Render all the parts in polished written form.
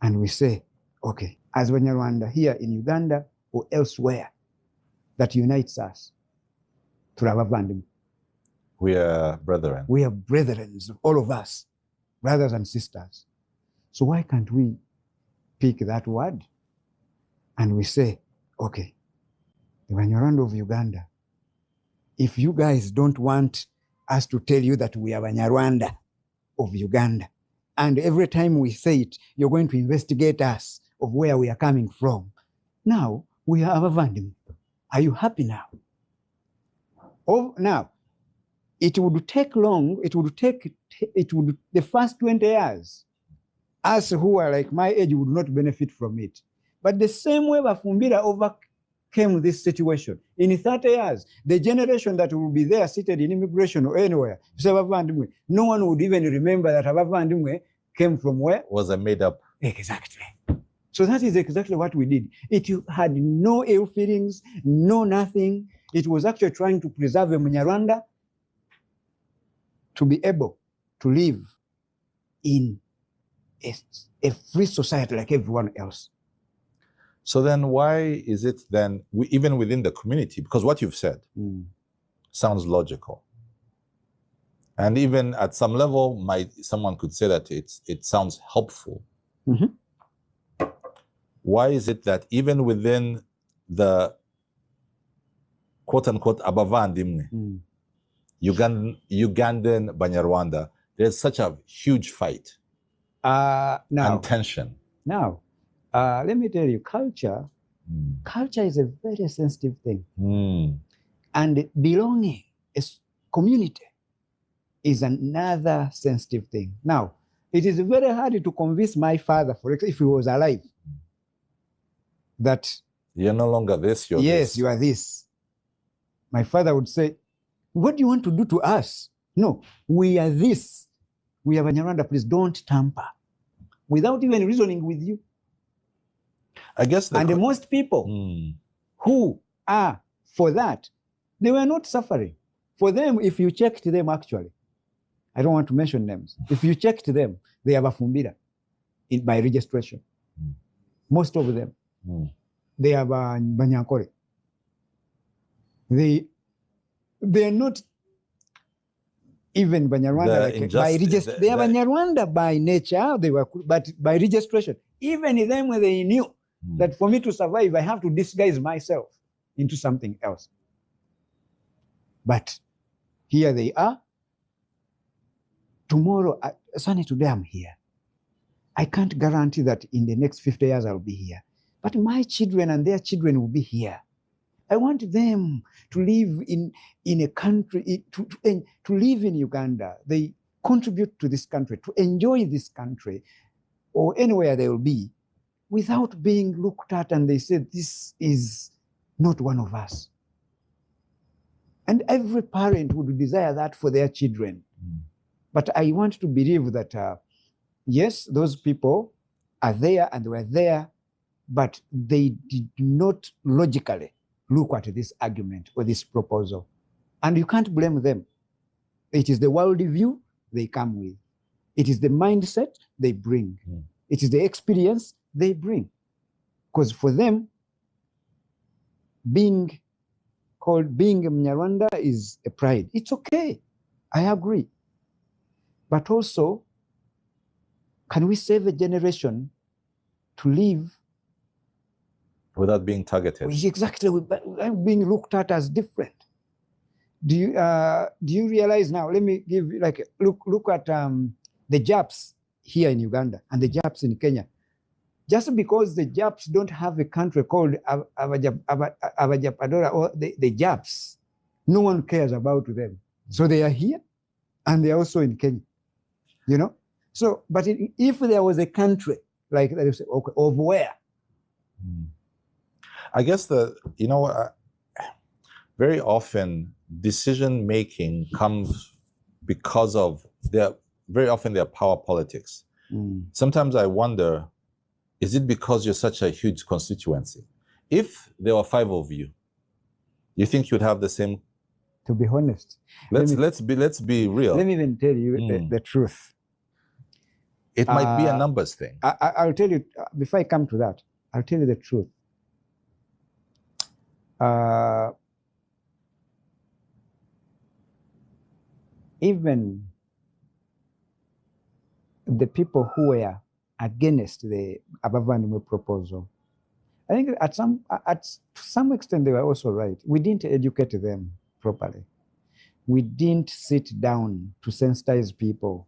and we say, okay, as Banarwanda here in Uganda or elsewhere, that unites us, turabavandimwe. We are brethren. We are brethren, all of us, brothers and sisters. So why can't we pick that word and we say, okay, the Banyarwanda of Uganda, if you guys don't want us to tell you that we are Banyarwanda of Uganda, and every time we say it, you're going to investigate us of where we are coming from. Now, we are Abavandimwe. Are you happy now? Now, it would take long, the first 20 years, us who are like my age would not benefit from it. But the same way Bafumbira overcame this situation, in 30 years, the generation that will be there seated in immigration or anywhere, no one would even remember that Abavandimwe came from where? Was a made up. Exactly. So that is exactly what we did. It had no ill feelings, no nothing. It was actually trying to preserve a Munyarwanda to be able to live in a free society like everyone else. So then why is it then, even within the community, because what you've said sounds logical. And even at some level, someone could say that it sounds helpful. Mm-hmm. Why is it that even within the quote-unquote Abavandimwe, Ugandan Banyarwanda, there's such a huge fight and tension? Now, let me tell you, culture is a very sensitive thing. And belonging, community, is another sensitive thing. Now, it is very hard to convince my father, for example, if he was alive, that you're no longer this, you're yes, this. You are this. My father would say, what do you want to do to us? No, we are this. We are Banyarwanda, please don't tamper. Without even reasoning with you. I guess and most people who are for that, they were not suffering. For them, if you checked them actually, I don't want to mention names. If you checked them, they are Bafumbira by registration. Most of them. They are Banyankore. They are not even Banyarwanda by registration. They are Banyarwanda by nature, but by registration. Even them when they knew that for me to survive, I have to disguise myself into something else. But here they are. Tomorrow, Sunny, today I'm here. I can't guarantee that in the next 50 years I'll be here. But my children and their children will be here. I want them to live in a country, to live in Uganda. They contribute to this country, to enjoy this country, or anywhere they will be, without being looked at and they say, this is not one of us. And every parent would desire that for their children. But I want to believe that, yes, those people are there and were there, but they did not logically look at this argument or this proposal. And you can't blame them. It is the worldview they come with. It is the mindset they bring. It is the experience they bring. Because for them, being a Mnyarwanda is a pride. It's okay. I agree. But also, can we save a generation to live without being targeted? Exactly, without being looked at as different. Do you realize now? Let me give you look at the Japs here in Uganda and the Japs in Kenya. Just because the Japs don't have a country called Avajapadora or the Japs, no one cares about them. So they are here and they are also in Kenya. You know? So, but if there was a country like that, you say, okay, of where? I guess very often decision making comes because of very often their power politics. Sometimes I wonder, is it because you're such a huge constituency? If there were 5 of you, you think you'd have the same? To be honest, let's be real. Let me even tell you the truth. It might be a numbers thing. I'll tell you, before I come to that, I'll tell you the truth. Even the people who were against the Abavandimwe proposal, I think to some extent they were also right. We didn't educate them properly. We didn't sit down to sensitize people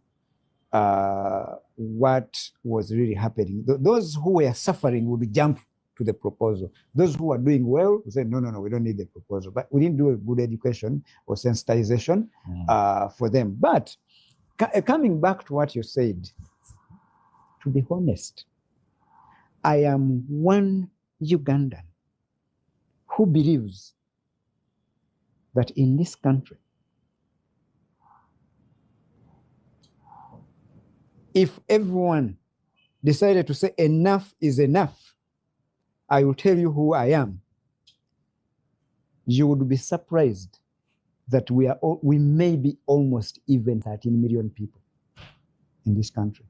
what was really happening. Those who were suffering would jump to the proposal. Those who are doing well would say, no, we don't need the proposal. But we didn't do a good education or sensitization for them. But coming back to what you said, to be honest, I am one Ugandan who believes that in this country, if everyone decided to say enough is enough, I will tell you who I am. You would be surprised that we may be almost even 13 million people in this country.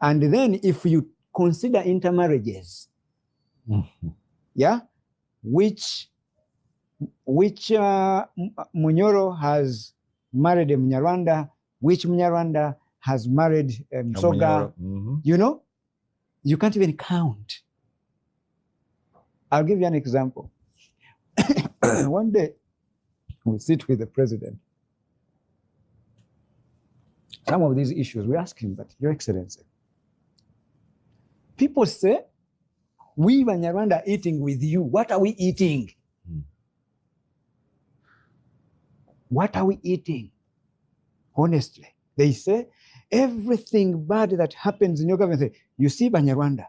And then if you consider intermarriages, yeah, which Munyoro has married a Munyarwanda, which Munyarwanda has married Msoga, you know, you can't even count. I'll give you an example. One day, we sit with the president. Some of these issues, we ask him, but Your Excellency, people say, we Banyarwanda are eating with you. What are we eating? What are we eating? Honestly, they say, everything bad that happens in your government, say, you see Banarwanda.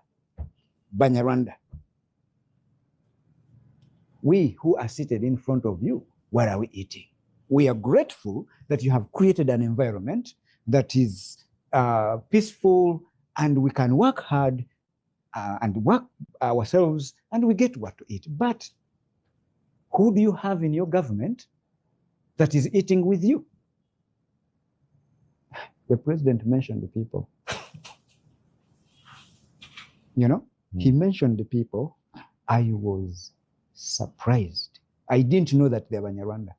We who are seated in front of you, what are we eating? We are grateful that you have created an environment that is peaceful, and we can work hard and work ourselves, and we get what to eat. But who do you have in your government that is eating with you? The president mentioned the people. You know, he mentioned the people. I was surprised. I didn't know that they were Banyarwanda.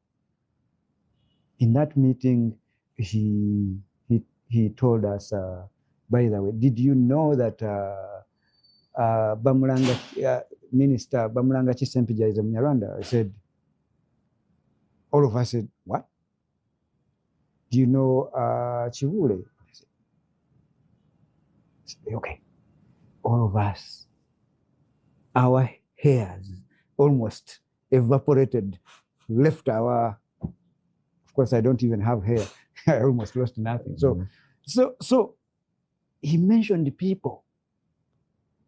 In that meeting, he told us, by the way, did you know that Minister Bamulanga Chisempija is a Munyarwanda? I said, all of us said, what? Do you know Chivule? I said, okay. All of us, our hairs almost evaporated, left our, of course, I don't even have hair. I almost lost nothing. So he mentioned the people.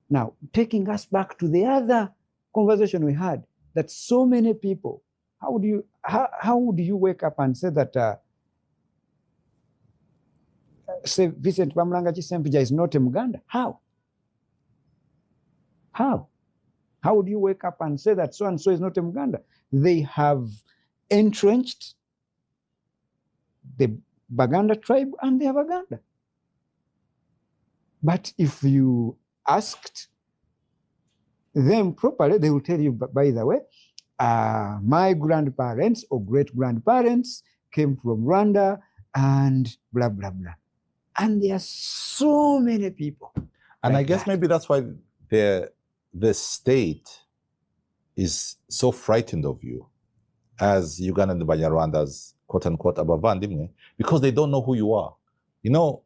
Now, taking us back to the other conversation we had, that so many people, how would you wake up and say that say Vincent Bamulanga Chisempija is not a Muganda? How? How would you wake up and say that so and so is not a Muganda? They have entrenched the Baganda tribe and they are Baganda. But if you asked them properly, they will tell you, by the way, my grandparents or great-grandparents came from Rwanda and blah, blah, blah. And there are so many people. And like I guess that. maybe that's why the state is so frightened of you as Uganda and the Banyarwandas, quote unquote, Abavandimwe, because they don't know who you are. You know,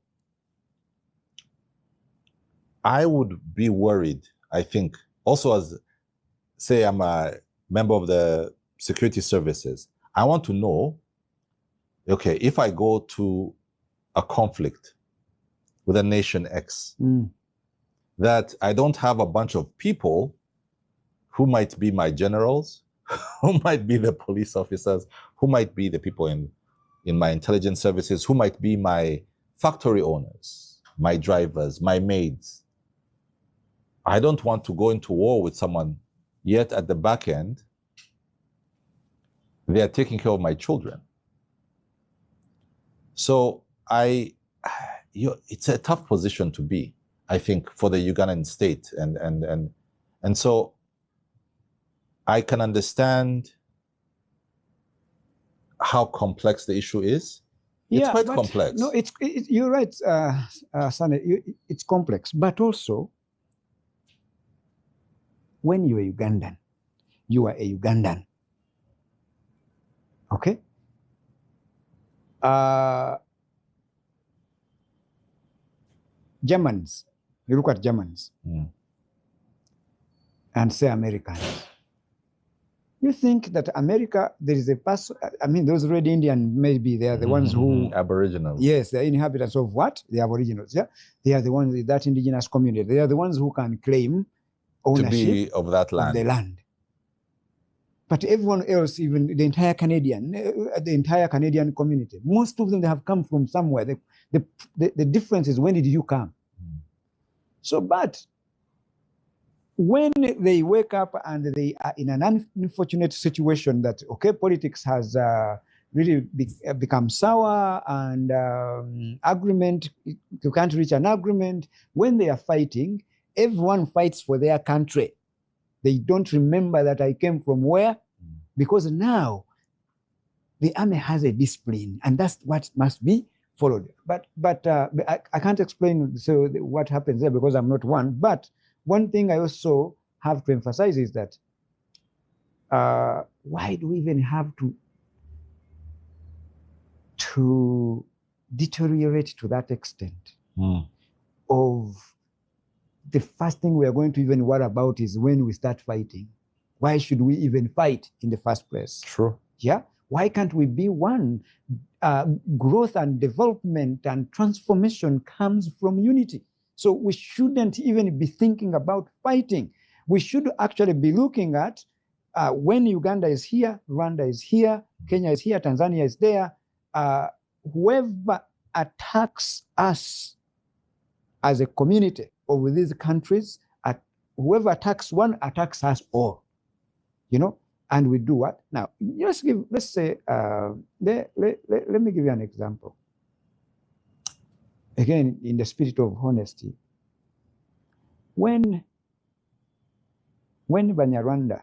I would be worried, I think, also as, say, I'm a member of the security services. I want to know, okay, if I go to a conflict with a nation X, that I don't have a bunch of people who might be my generals, who might be the police officers, who might be the people in my intelligence services, who might be my factory owners, my drivers, my maids. I don't want to go into war with someone, yet at the back end, they are taking care of my children. So it's a tough position to be, I think, for the Ugandan state. And so I can understand how complex the issue is. It's quite complex. No, you're right, Sunny. It's complex, but also when you're a Ugandan, you are a Ugandan. Okay? Germans, you look at Germans and say Americans. You think that America, there is a person, I mean, those red Indians, maybe they are the ones who... Aboriginals. Yes, they're inhabitants of what? The Aboriginals, yeah? They are the ones, that indigenous community. They are the ones who can claim ownership to be of that land. Of the land. But everyone else, even the entire Canadian community, most of them, they have come from somewhere. The difference is, when did you come? So, but when they wake up and they are in an unfortunate situation that, okay, politics has really become sour and agreement, you can't reach an agreement. When they are fighting, everyone fights for their country. They don't remember that I came from where, because now the army has a discipline, and that's what must be followed. But I can't explain what happens there because I'm not one. But one thing I also have to emphasize is that why do we even have to deteriorate to that extent of the first thing we are going to even worry about is when we start fighting. Why should we even fight in the first place? True. Yeah. Why can't we be one? Growth and development and transformation comes from unity. So we shouldn't even be thinking about fighting. We should actually be looking at when Uganda is here, Rwanda is here, Kenya is here, Tanzania is there. Whoever attacks us as a community of these countries, whoever attacks one attacks us all. You know, and we do what? Now, let's say, let me give you an example. Again, in the spirit of honesty. When Banarwanda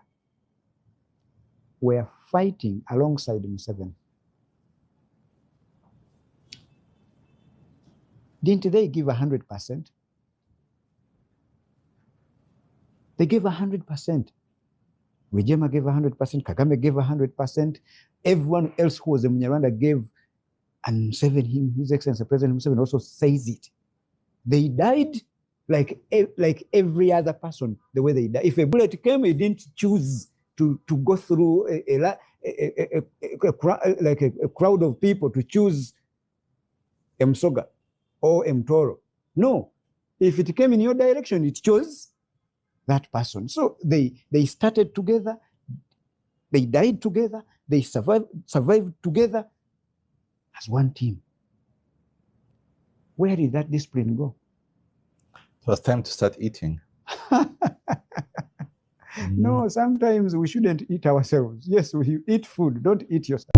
were fighting alongside Museveni, didn't they give 100%? They gave 100%. Rwigema gave 100%, Kagame gave 100%, everyone else who was a Munyarwanda gave, and Museveni, His Excellency President Museveni also says it. They died like every other person, the way they died. If a bullet came, he didn't choose to go through a crowd of people to choose Msoga or Mtoro. No, if it came in your direction, it chose that person. So they started together, they died together, they survived together as one team. Where did that discipline go? It was time to start eating. No, sometimes we shouldn't eat ourselves. Yes, you eat food, don't eat yourself.